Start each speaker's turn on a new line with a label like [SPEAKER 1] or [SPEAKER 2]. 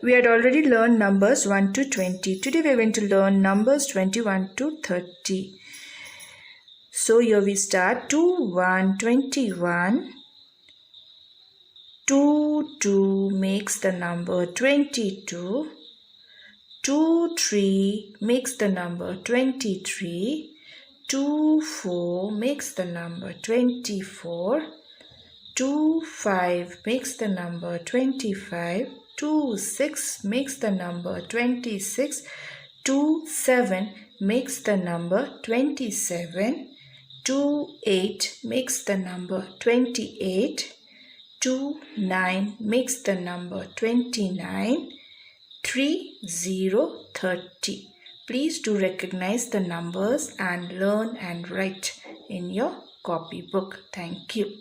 [SPEAKER 1] We had already learned numbers 1 to 20. Today we are going to learn numbers 21 to 30. So here we start 2, 1, 21. 2, 2 makes the number 22. 2, 3 makes the number 23. 2, 4 makes the number 24. 2, 5 makes the number 25. 2, 6 makes the number 26. 2, 7 makes the number 27. 2, 8 makes the number 28. 2, 9 makes the number 29. 3, 0, 30. Please do recognize the numbers and learn and write in your copybook. Thank you.